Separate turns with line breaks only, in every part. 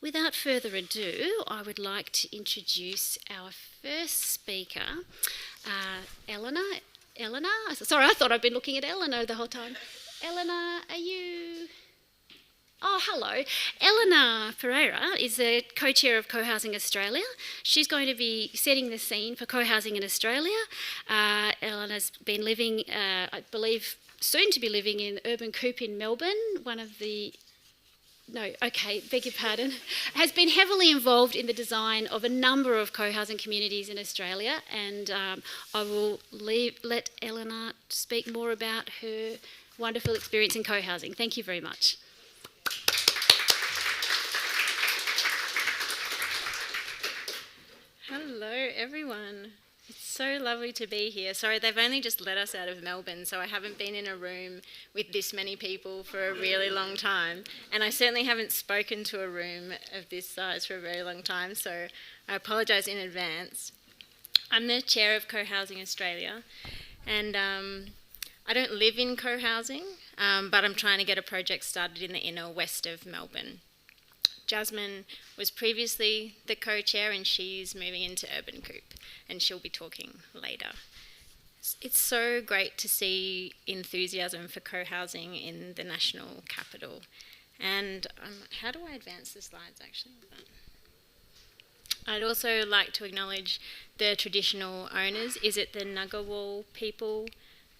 Without further ado, I would like to introduce our first speaker, Elena. Sorry, I thought I'd been looking at Elena the whole time. Elena, are you... Oh, hello. Elena Pereyra is the co-chair of Cohousing Australia. She's going to be setting the scene for cohousing in Australia. Elena's been living, I believe, soon to be living in Urban Coop in Melbourne, beg your pardon, has been heavily involved in the design of a number of co-housing communities in Australia, and I will let Elena speak more about her wonderful experience in co-housing. Thank you very much.
Hello everyone. It's so lovely to be here. Sorry, they've only just let us out of Melbourne, so I haven't been in a room with this many people for a really long time. And I certainly haven't spoken to a room of this size for a very long time, so I apologise in advance. I'm the chair of Cohousing Australia, and I don't live in cohousing, but I'm trying to get a project started in the inner west of Melbourne. Jasmine was previously the co-chair, and she's moving into Urban Coop, and she'll be talking later. It's so great to see enthusiasm for co-housing in the national capital. And how do I advance the slides actually? I'd also like to acknowledge the traditional owners. Is it the Ngunnawal people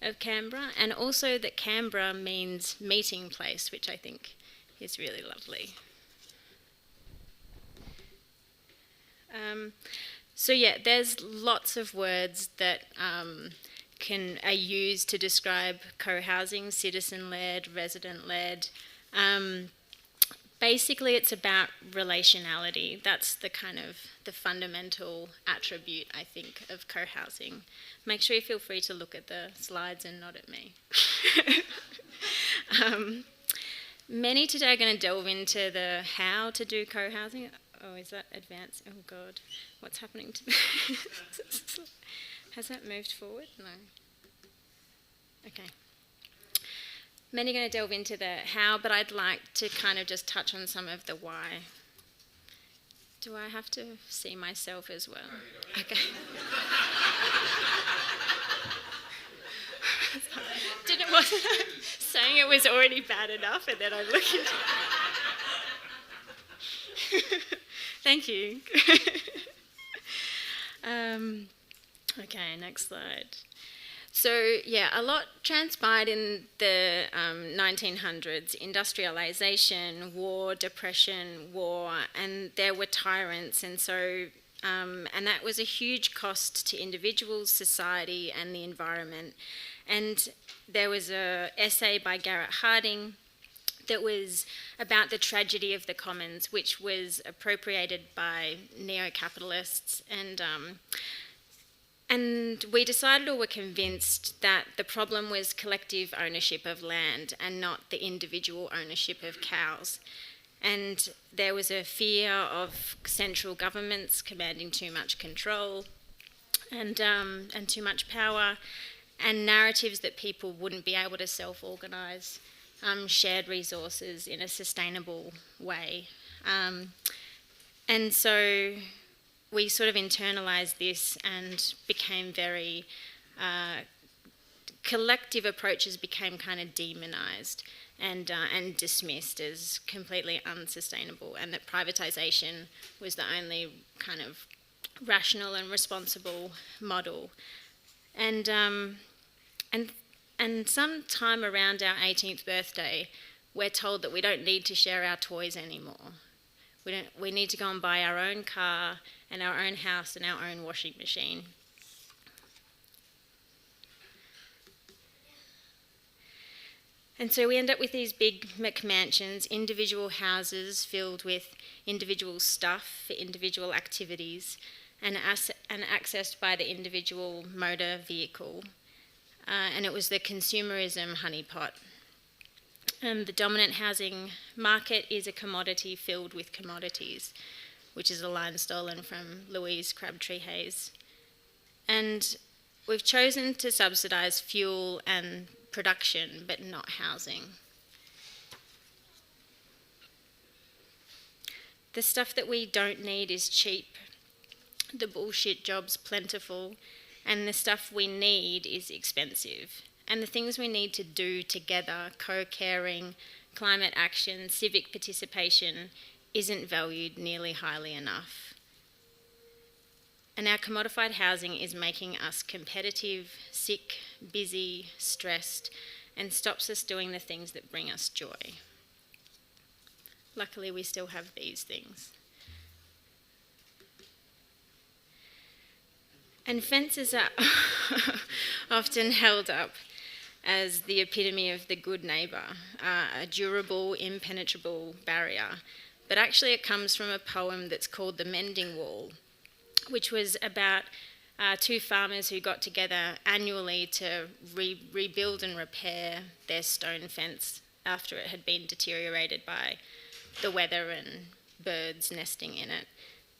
of Canberra? And also that Canberra means meeting place, which I think is really lovely. There's lots of words that are used to describe co-housing: citizen-led, resident-led. Basically, it's about relationality. That's the fundamental attribute, I think, of co-housing. Make sure you feel free to look at the slides and nod at me. Many today are going to delve into the how to do co-housing. Oh, is that advanced? Oh, God. What's happening to me? Has that moved forward? No. Okay. Many are going to delve into the how, but I'd like to kind of just touch on some of the why. Do I have to see myself as well? Okay. Wasn't I saying it was already bad enough, and then I'm looking Thank you. Okay, next slide. So, a lot transpired in the 1900s. Industrialisation, war, depression, and there were tyrants, and so and that was a huge cost to individuals, society, and the environment. And there was an essay by Garrett Harding that was about the tragedy of the commons, which was appropriated by neo-capitalists, and we decided, or were convinced, that the problem was collective ownership of land and not the individual ownership of cows. And there was a fear of central governments commanding too much control and too much power, and narratives that people wouldn't be able to self-organise shared resources in a sustainable way. And so we sort of internalised this and became very... collective approaches became kind of demonised and dismissed as completely unsustainable, and that privatisation was the only kind of rational and responsible model. And sometime around our 18th birthday, we're told that we don't need to share our toys anymore. We need to go and buy our own car and our own house and our own washing machine. And so we end up with these big McMansions, individual houses filled with individual stuff for individual activities, and accessed by the individual motor vehicle. And it was the consumerism honeypot. The dominant housing market is a commodity filled with commodities, which is a line stolen from Louise Crabtree Hayes. And we've chosen to subsidise fuel and production, but not housing. The stuff that we don't need is cheap, the bullshit job's plentiful, and the stuff we need is expensive. And the things we need to do together, co-caring, climate action, civic participation, isn't valued nearly highly enough. And our commodified housing is making us competitive, sick, busy, stressed, and stops us doing the things that bring us joy. Luckily, we still have these things. And fences are often held up as the epitome of the good neighbour, a durable, impenetrable barrier. But actually it comes from a poem that's called The Mending Wall, which was about two farmers who got together annually to rebuild and repair their stone fence after it had been deteriorated by the weather and birds nesting in it.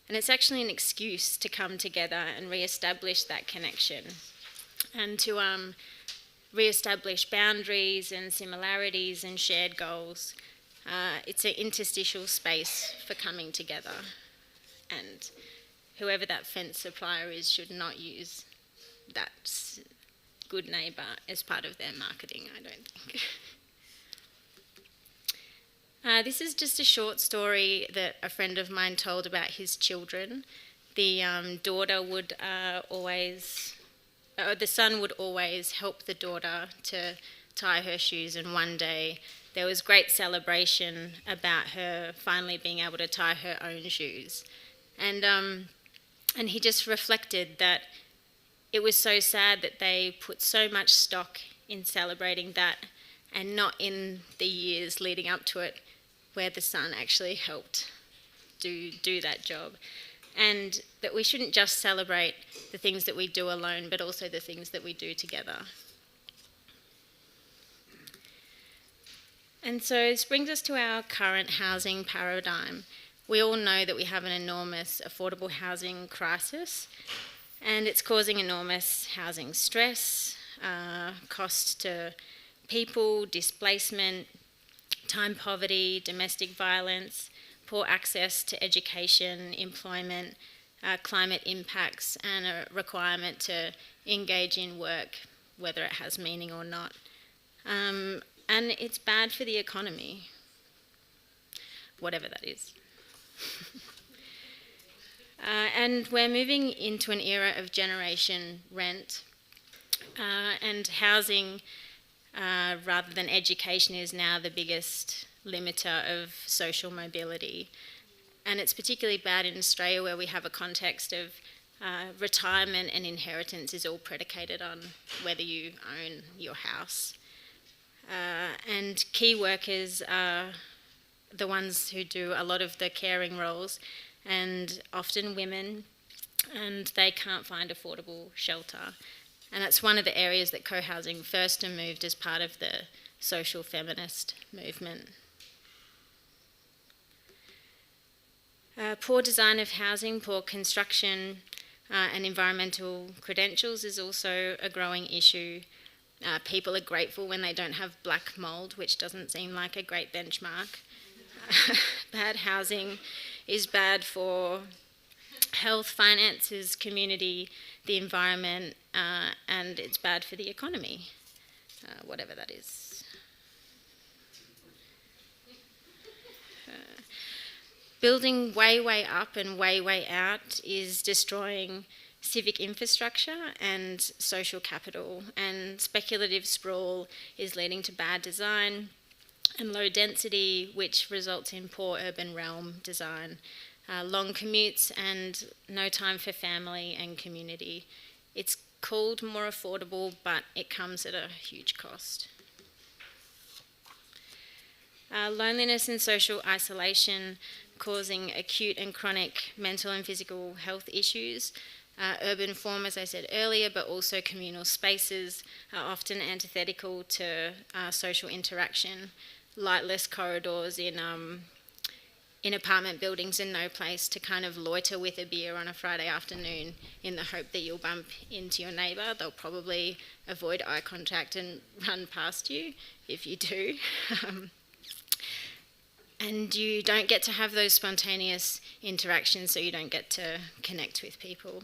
And it's actually an excuse to come together and re-establish that connection and to re-establish boundaries and similarities and shared goals. It's an interstitial space for coming together, and whoever that fence supplier is should not use that good neighbour as part of their marketing, I don't think. This is just a short story that a friend of mine told about his children. The son would always help the daughter to tie her shoes, and one day there was great celebration about her finally being able to tie her own shoes. And he just reflected that it was so sad that they put so much stock in celebrating that and not in the years leading up to it where the son actually helped do that job. And that we shouldn't just celebrate the things that we do alone, but also the things that we do together. And so this brings us to our current housing paradigm. We all know that we have an enormous affordable housing crisis, and it's causing enormous housing stress, cost to people, displacement, time poverty, domestic violence, poor access to education, employment, climate impacts, and a requirement to engage in work, whether it has meaning or not. And it's bad for the economy, whatever that is. And we're moving into an era of generation rent, and housing rather than education is now the biggest limiter of social mobility. And it's particularly bad in Australia, where we have a context of retirement and inheritance is all predicated on whether you own your house. And key workers are the ones who do a lot of the caring roles, and often women, and they can't find affordable shelter. And that's one of the areas that cohousing first moved as part of the social feminist movement. Poor design of housing, poor construction, and environmental credentials is also a growing issue. People are grateful when they don't have black mould, which doesn't seem like a great benchmark. Bad housing is bad for health, finances, community, the environment, and it's bad for the economy, whatever that is. Building way up and way out is destroying civic infrastructure and social capital, and speculative sprawl is leading to bad design and low density, which results in poor urban realm design, long commutes and no time for family and community. It's called more affordable, but it comes at a huge cost. Loneliness and social isolation causing acute and chronic mental and physical health issues. Urban form, as I said earlier, but also communal spaces are often antithetical to social interaction. Lightless corridors in apartment buildings and no place to kind of loiter with a beer on a Friday afternoon in the hope that you'll bump into your neighbour. They'll probably avoid eye contact and run past you if you do. and you don't get to have those spontaneous interactions, so you don't get to connect with people.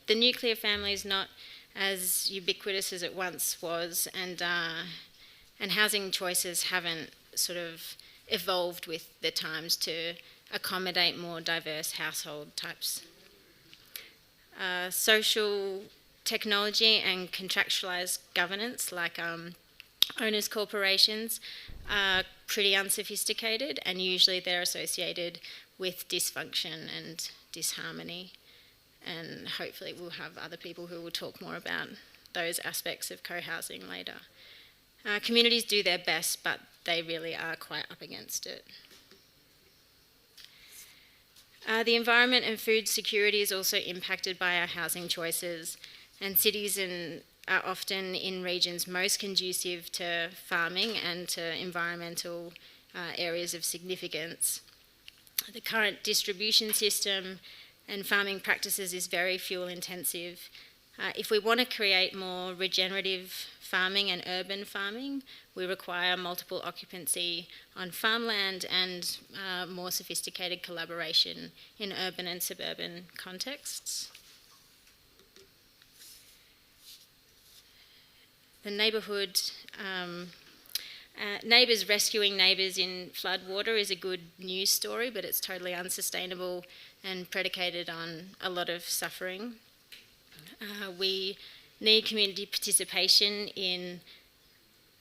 The nuclear family is not as ubiquitous as it once was, and housing choices haven't sort of evolved with the times to accommodate more diverse household types. Social technology and contractualised governance, like owners' corporations, are pretty unsophisticated, and usually they're associated with dysfunction and disharmony. And hopefully we'll have other people who will talk more about those aspects of co-housing later. Communities do their best, but they really are quite up against it. The environment and food security is also impacted by our housing choices, and cities are often in regions most conducive to farming and to environmental areas of significance. The current distribution system and farming practices is very fuel intensive. If we want to create more regenerative farming and urban farming, we require multiple occupancy on farmland and more sophisticated collaboration in urban and suburban contexts. The neighbourhood, neighbours rescuing neighbours in floodwater is a good news story, but it's totally unsustainable and predicated on a lot of suffering. We need community participation in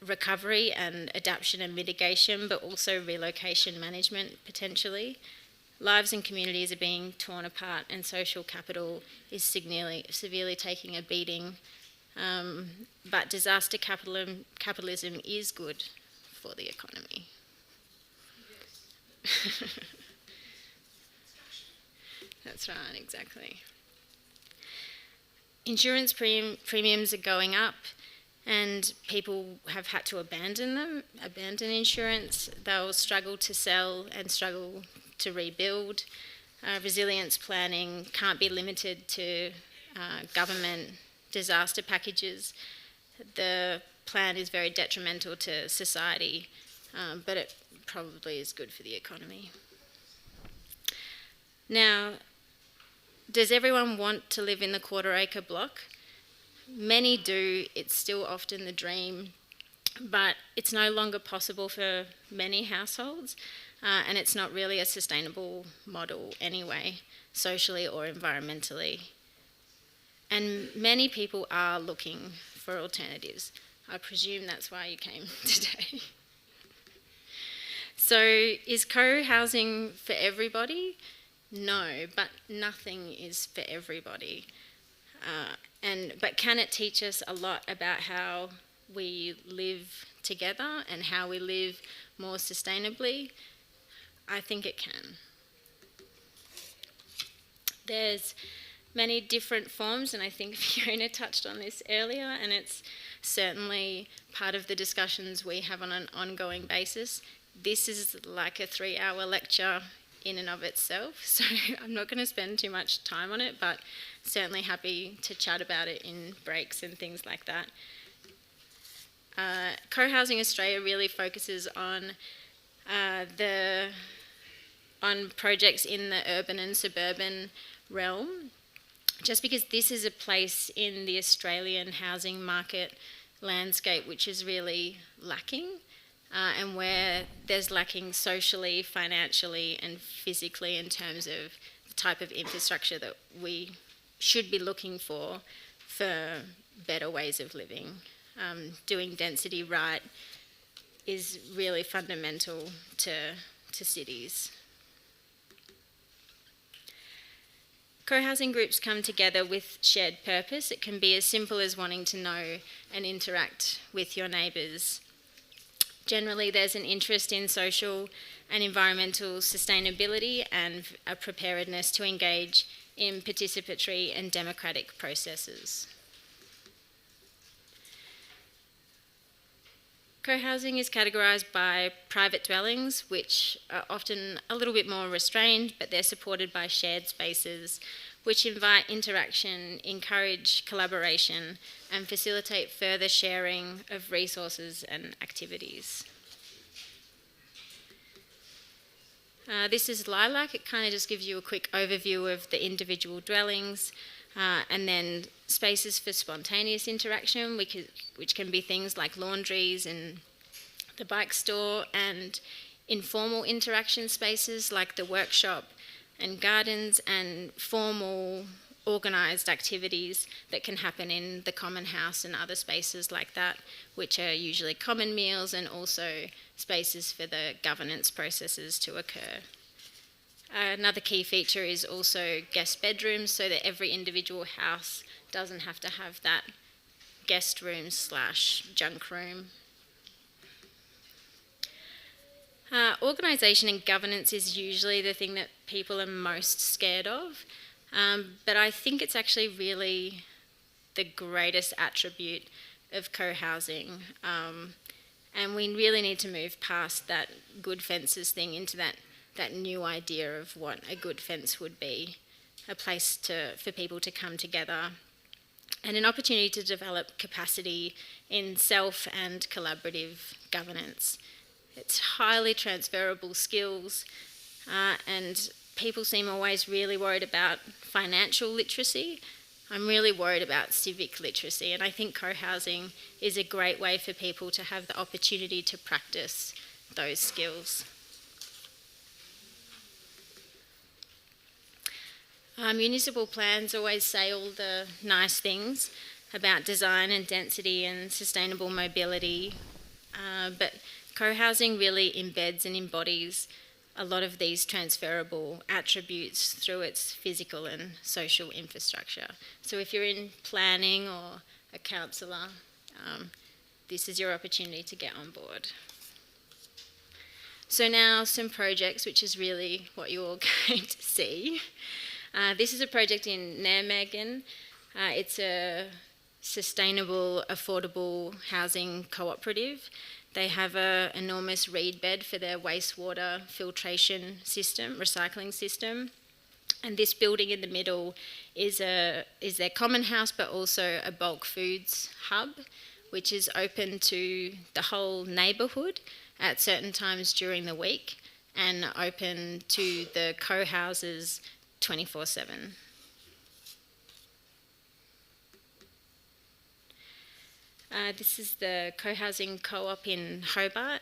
recovery and adaptation and mitigation, but also relocation management potentially. Lives and communities are being torn apart, and social capital is severely taking a beating. But disaster capitalism is good for the economy. That's right, exactly. Insurance premiums are going up, and people have had to abandon insurance. They'll struggle to sell and struggle to rebuild. Resilience planning can't be limited to government disaster packages. The plan is very detrimental to society, but it probably is good for the economy. Now, does everyone want to live in the quarter-acre block? Many do. It's still often the dream, but it's no longer possible for many households, and it's not really a sustainable model anyway, socially or environmentally. And many people are looking for alternatives. I presume that's why you came today. So, is co-housing for everybody? No, but nothing is for everybody. But can it teach us a lot about how we live together and how we live more sustainably? I think it can. There's many different forms, and I think Fiona touched on this earlier, and it's certainly part of the discussions we have on an ongoing basis. This is like a 3-hour lecture in and of itself, so I'm not going to spend too much time on it, but certainly happy to chat about it in breaks and things like that. Cohousing Australia really focuses on projects in the urban and suburban realm, just because this is a place in the Australian housing market landscape which is really lacking, and where there's lacking socially, financially and physically in terms of the type of infrastructure that we should be looking for better ways of living. Doing density right is really fundamental to cities. Co-housing groups come together with shared purpose. It can be as simple as wanting to know and interact with your neighbours. Generally, there's an interest in social and environmental sustainability and a preparedness to engage in participatory and democratic processes. Co-housing is categorised by private dwellings, which are often a little bit more restrained, but they're supported by shared spaces which invite interaction, encourage collaboration, and facilitate further sharing of resources and activities. This is Lilac. It kind of just gives you a quick overview of the individual dwellings, and then spaces for spontaneous interaction, which can be things like laundries and the bike store, and informal interaction spaces like the workshop and gardens, and formal organised activities that can happen in the common house and other spaces like that, which are usually common meals and also spaces for the governance processes to occur. Another key feature is also guest bedrooms, so that every individual house doesn't have to have that guest room / junk room. Organisation and governance is usually the thing that people are most scared of, but I think it's actually really the greatest attribute of co-housing, and we really need to move past that good fences thing into that new idea of what a good fence would be, a place for people to come together, and an opportunity to develop capacity in self and collaborative governance. It's highly transferable skills, and people seem always really worried about financial literacy. I'm really worried about civic literacy, and I think co-housing is a great way for people to have the opportunity to practice those skills. Municipal plans always say all the nice things about design and density and sustainable mobility, but co-housing really embeds and embodies a lot of these transferable attributes through its physical and social infrastructure. So if you're in planning or a councillor, this is your opportunity to get on board. So now some projects, which is really what you're all going to see. This is a project in Nijmegen. It's a sustainable, affordable housing cooperative. They have an enormous reed bed for their wastewater filtration system, recycling system. And this building in the middle is their common house, but also a bulk foods hub, which is open to the whole neighbourhood at certain times during the week, and open to the co-houses 24/7. This is the co-housing co-op in Hobart.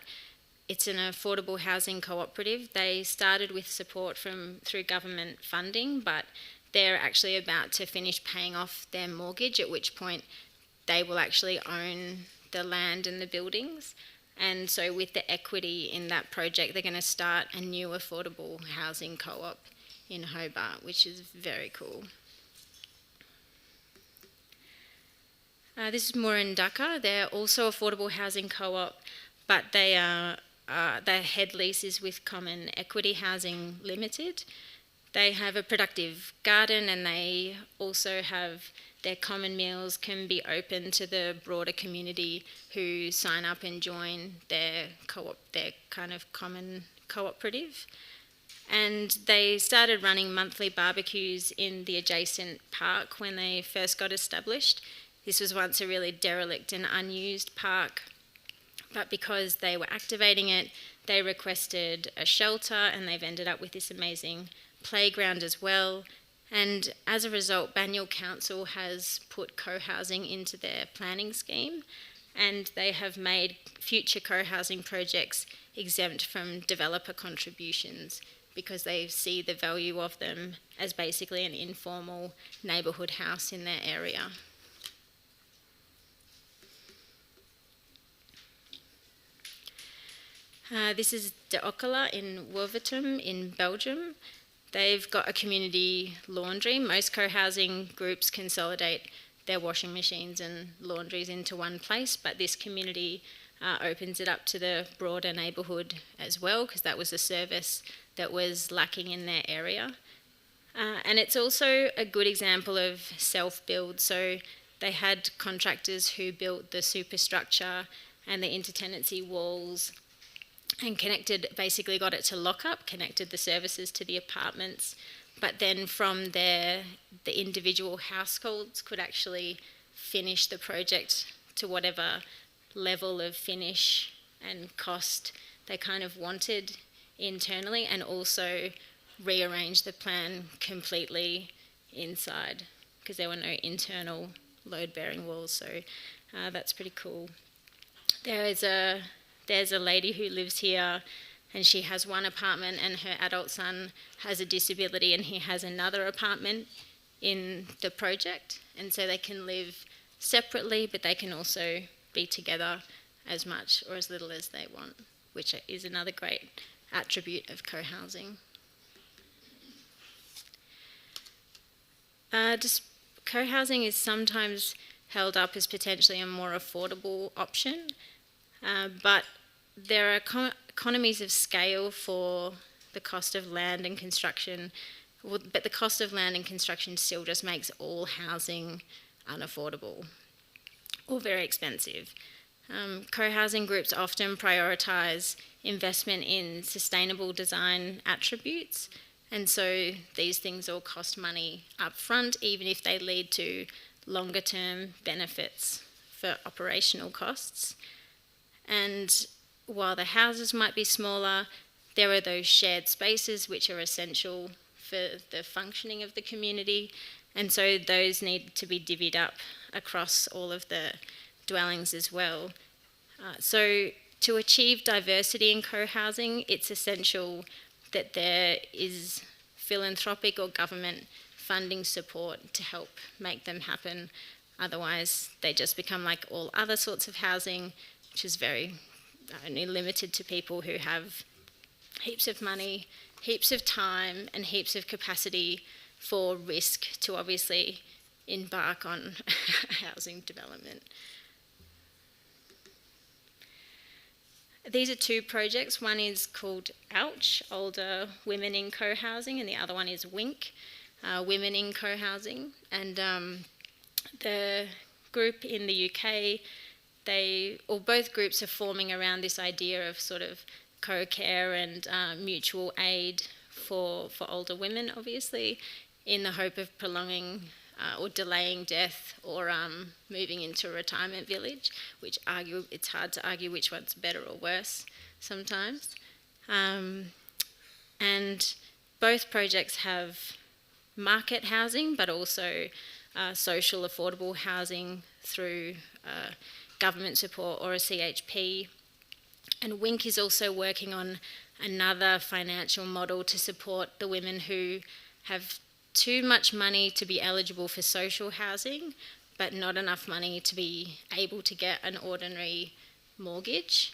It's an affordable housing cooperative. They started with support through government funding, but they're actually about to finish paying off their mortgage, at which point they will actually own the land and the buildings. And so with the equity in that project, they're going to start a new affordable housing co-op in Hobart, which is very cool. This is Murindaka. They're also affordable housing co-op, but their head lease is with Common Equity Housing Limited. They have a productive garden, and they also have their common meals can be open to the broader community who sign up and join their co-op, their kind of common cooperative. And they started running monthly barbecues in the adjacent park when they first got established. This was once a really derelict and unused park, but because they were activating it, they requested a shelter, and they've ended up with this amazing playground as well. And as a result, Banyule Council has put co-housing into their planning scheme, and they have made future co-housing projects exempt from developer contributions because they see the value of them as basically an informal neighbourhood house in their area. This is De Okkela in Wolvertum in Belgium. They've got a community laundry. Most co-housing groups consolidate their washing machines and laundries into one place, but this community opens it up to the broader neighbourhood as well, because that was a service that was lacking in their area. And it's also a good example of self-build. So they had contractors who built the superstructure and the intertenancy walls and basically got it to lock up, connected the services to the apartments, but then from there, the individual households could actually finish the project to whatever level of finish and cost they kind of wanted internally, and also rearrange the plan completely inside, because there were no internal load-bearing walls. So that's pretty cool. There's a lady who lives here, and she has one apartment, and her adult son has a disability, and he has another apartment in the project, and so they can live separately, but they can also be together as much or as little as they want, which is another great attribute of co-housing. Co-housing is sometimes held up as potentially a more affordable option, but there are economies of scale for the cost of land and construction, but the cost of land and construction still just makes all housing unaffordable or very expensive. Co-housing groups often prioritise investment in sustainable design attributes, and so these things all cost money up front, even if they lead to longer term benefits for operational costs. And while the houses might be smaller, there are those shared spaces which are essential for the functioning of the community, and so those need to be divvied up across all of the dwellings as well. So to achieve diversity in co-housing, it's essential that there is philanthropic or government funding support to help make them happen. Otherwise, they just become like all other sorts of housing, which is very only limited to people who have heaps of money, heaps of time, and heaps of capacity for risk to obviously embark on housing development. These are two projects. One is called OUCH, Older Women in Co-housing, and the other one is WINK, Women in Co-housing. And the group in the UK, both groups are forming around this idea of sort of co-care and mutual aid for older women, obviously, in the hope of prolonging or delaying death or moving into a retirement village, which it's hard to argue which one's better or worse sometimes. And both projects have market housing, but also social affordable housing through government support or a CHP. And WINK is also working on another financial model to support the women who have too much money to be eligible for social housing, but not enough money to be able to get an ordinary mortgage.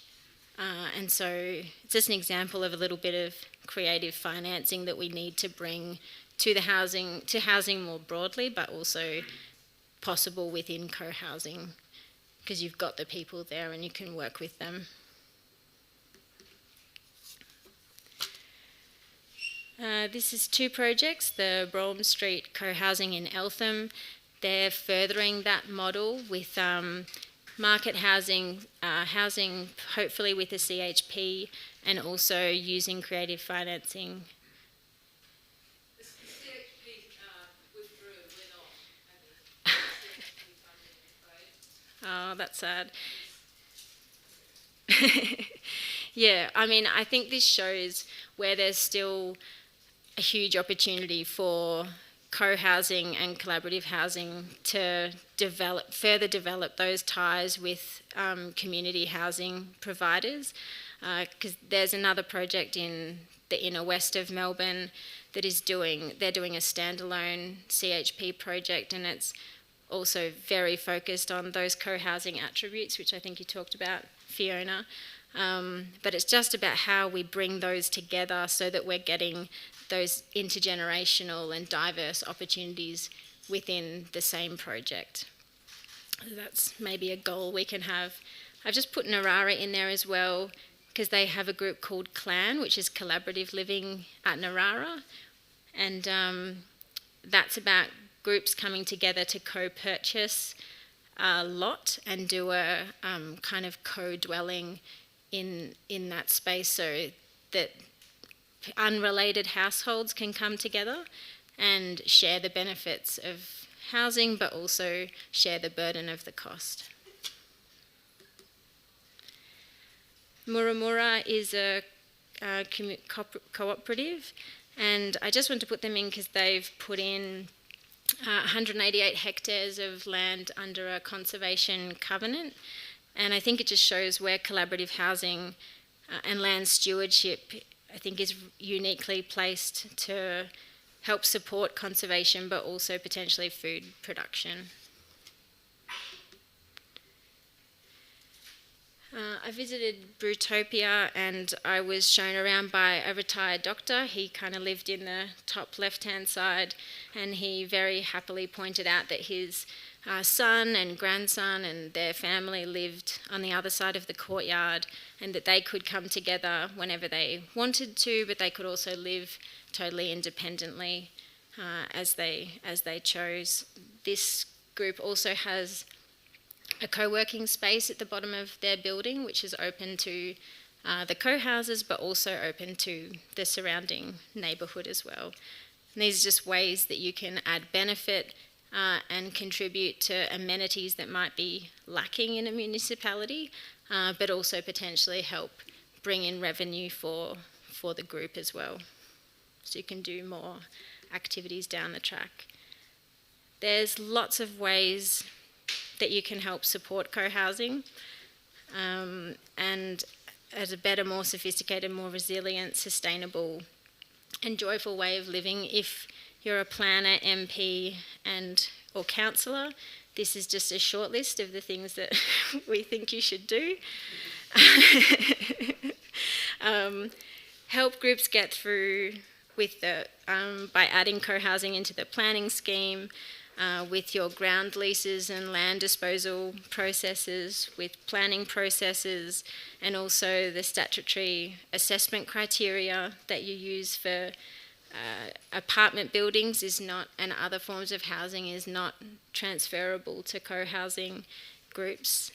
And so it's just an example of a little bit of creative financing that we need to bring to housing more broadly, but also possible within co-housing, because you've got the people there and you can work with them. This is two projects, the Brougham Street Co-housing in Eltham. They're furthering that model with market housing, housing hopefully with a CHP, and also using creative financing.
The CHP withdrew, went off.
Oh, that's sad. Yeah, I mean, I think this shows where there's still a huge opportunity for co-housing and collaborative housing to further develop those ties with community housing providers. Because there's another project in the inner west of Melbourne that they're doing a standalone CHP project, and it's also very focused on those co-housing attributes, which I think you talked about, Fiona. But it's just about how we bring those together so that we're getting those intergenerational and diverse opportunities within the same project. That's maybe a goal we can have. I've just put Narara in there as well, because they have a group called CLAN, which is Collaborative Living at Narara, and that's about groups coming together to co-purchase a lot and do a kind of co-dwelling in that space, so that unrelated households can come together and share the benefits of housing, but also share the burden of the cost. Muramura is a cooperative, and I just want to put them in because they've put in 188 hectares of land under a conservation covenant, and I think it just shows where collaborative housing and land stewardship, I think, is uniquely placed to help support conservation but also potentially food production. I visited Brutopia and I was shown around by a retired doctor. He kind of lived in the top left-hand side, and he very happily pointed out that his son and grandson and their family lived on the other side of the courtyard, and that they could come together whenever they wanted to, but they could also live totally independently as they chose. This group also has a co-working space at the bottom of their building, which is open to the co-houses, but also open to the surrounding neighbourhood as well. And these are just ways that you can add benefit and contribute to amenities that might be lacking in a municipality, but also potentially help bring in revenue for the group as well. So you can do more activities down the track. There's lots of ways that you can help support co-housing and as a better, more sophisticated, more resilient, sustainable and joyful way of living. If you're a planner, MP or councillor, this is just a short list of the things that we think you should do. Help groups get through with by adding co-housing into the planning scheme, with your ground leases and land disposal processes, with planning processes, and also the statutory assessment criteria that you use for apartment buildings is not, and other forms of housing is not transferable to co-housing groups.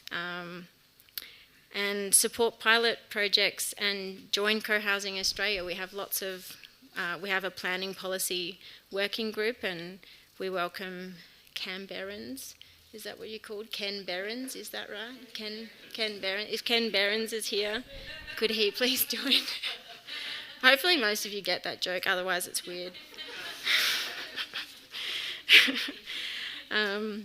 And support pilot projects and join Co-Housing Australia. We have we have a planning policy working group, and we welcome Canberrans. Is that what you're called? Canberrans, is that right? Ken Behrens. If Ken Behrens is here, could he please join? Hopefully most of you get that joke, otherwise it's weird. I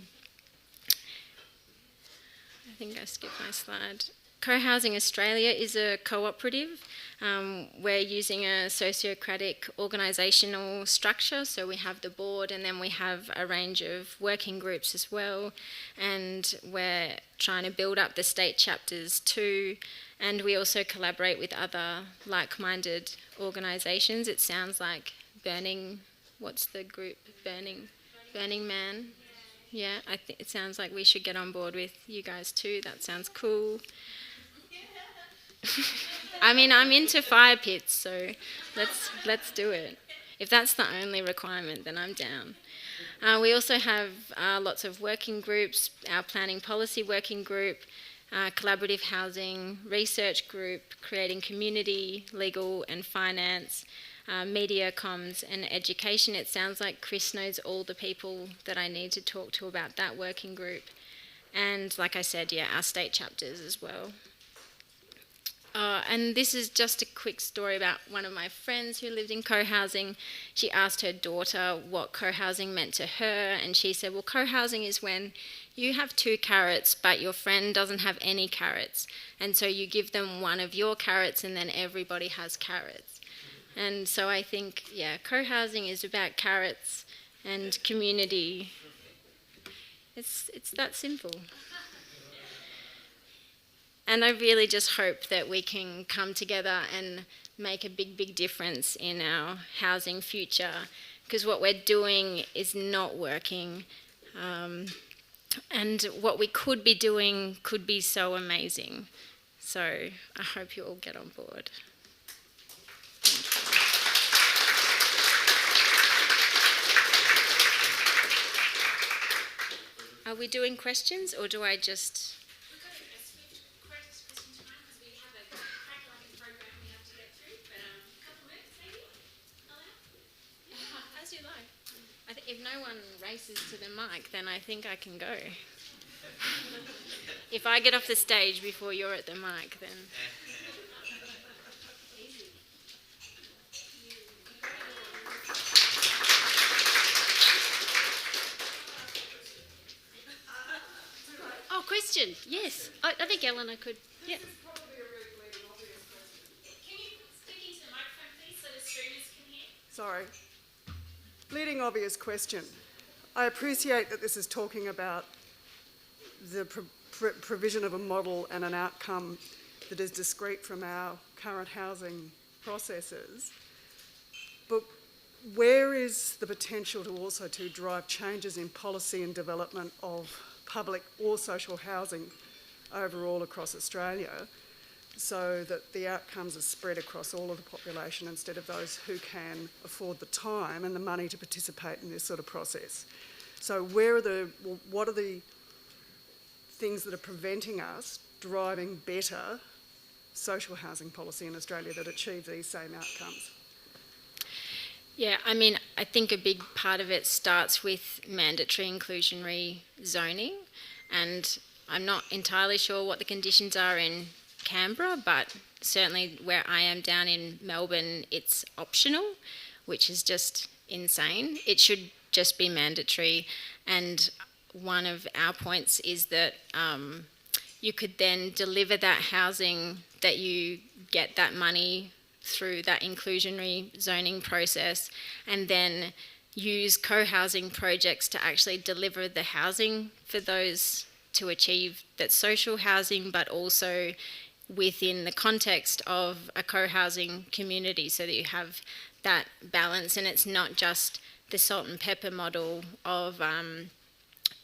think I skipped my slide. Co-Housing Australia is a cooperative. We're using a sociocratic organisational structure, so we have the board and then we have a range of working groups as well, and we're trying to build up the state chapters too, and we also collaborate with other like-minded organisations. It sounds like what's the group? Burning Man? Yeah, I think it sounds like we should get on board with you guys too. That sounds cool. I mean, I'm into fire pits, so let's do it. If that's the only requirement, then I'm down. We also have lots of working groups, our planning policy working group, collaborative housing, research group, creating community, legal and finance, media, comms and education. It sounds like Chris knows all the people that I need to talk to about that working group. And like I said, yeah, our state chapters as well. And this is just a quick story about one of my friends who lived in co-housing. She asked her daughter what co-housing meant to her, and she said, well, co-housing is when you have 2 carrots, but your friend doesn't have any carrots. And so you give them one of your carrots, and then everybody has carrots. And so I think, yeah, co-housing is about carrots and community. It's that simple. And I really just hope that we can come together and make a big, big difference in our housing future, because what we're doing is not working. And what we could be doing could be so amazing. So I hope you all get on board. Are we doing questions, or do I just... everyone races to the mic, then I think I can go. If I get off the stage before you're at the mic, then...
Oh, question. Yes. I think Elena could. Yeah.
Can you speak into the microphone, please, so the streamers can hear?
Sorry. Bleeding obvious question. I appreciate that this is talking about the provision of a model and an outcome that is discrete from our current housing processes. But where is the potential to also to drive changes in policy and development of public or social housing overall across Australia, so that the outcomes are spread across all of the population instead of those who can afford the time and the money to participate in this sort of process? So what are the things that are preventing us driving better social housing policy in Australia that achieve these same outcomes?
Yeah, I mean, I think a big part of it starts with mandatory inclusionary zoning, and I'm not entirely sure what the conditions are in Canberra, but certainly where I am down in Melbourne, it's optional, which is just insane. It should just be mandatory, and one of our points is that you could then deliver that housing, that you get that money through that inclusionary zoning process, and then use co-housing projects to actually deliver the housing for those to achieve that social housing, but also within the context of a co-housing community, so that you have that balance. And it's not just the salt and pepper model of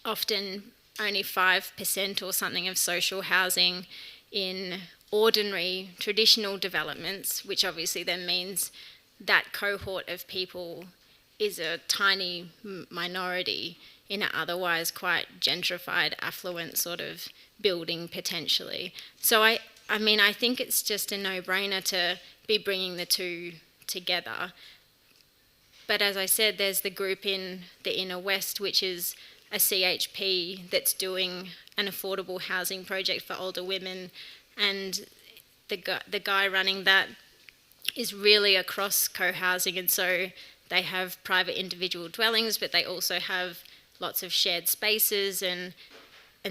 often only 5% or something of social housing in ordinary traditional developments, which obviously then means that cohort of people is a tiny minority in an otherwise quite gentrified, affluent sort of building potentially. So I mean, I think it's just a no-brainer to be bringing the two together. But as I said, there's the group in the Inner West, which is a CHP that's doing an affordable housing project for older women, and the guy running that is really across co-housing, and so they have private individual dwellings, but they also have lots of shared spaces, and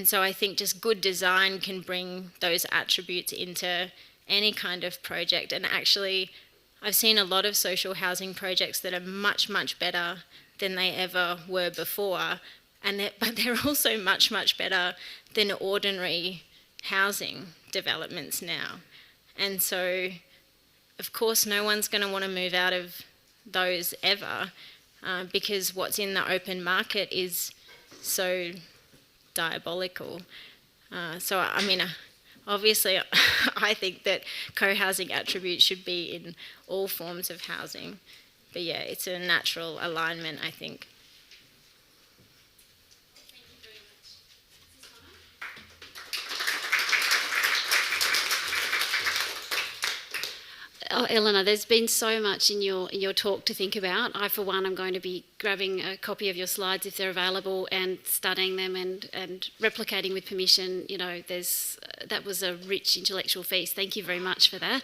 so I think just good design can bring those attributes into any kind of project. And actually, I've seen a lot of social housing projects that are much, much better than they ever were before, but they're also much, much better than ordinary housing developments now. And so, of course, no one's going to want to move out of those ever, because what's in the open market is so diabolical. So, I mean, obviously, I think that co-housing attributes should be in all forms of housing. But yeah, it's a natural alignment, I think.
Oh, Elena, there's been so much in your talk to think about. I, for one, am going to be grabbing a copy of your slides if they're available and studying them and replicating with permission. You know, that was a rich intellectual feast. Thank you very much for that.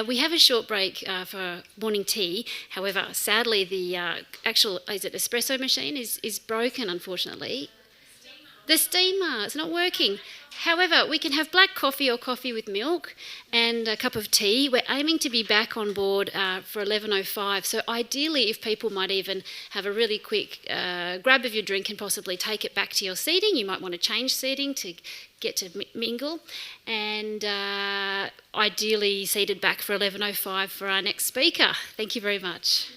We have a short break for morning tea. However, sadly, the actual espresso machine is broken, unfortunately. The steamer, it's not working. However, we can have black coffee or coffee with milk and a cup of tea. We're aiming to be back on board for 11:05. So ideally, if people might even have a really quick grab of your drink and possibly take it back to your seating, you might want to change seating to get to mingle. And ideally seated back for 11:05 for our next speaker. Thank you very much.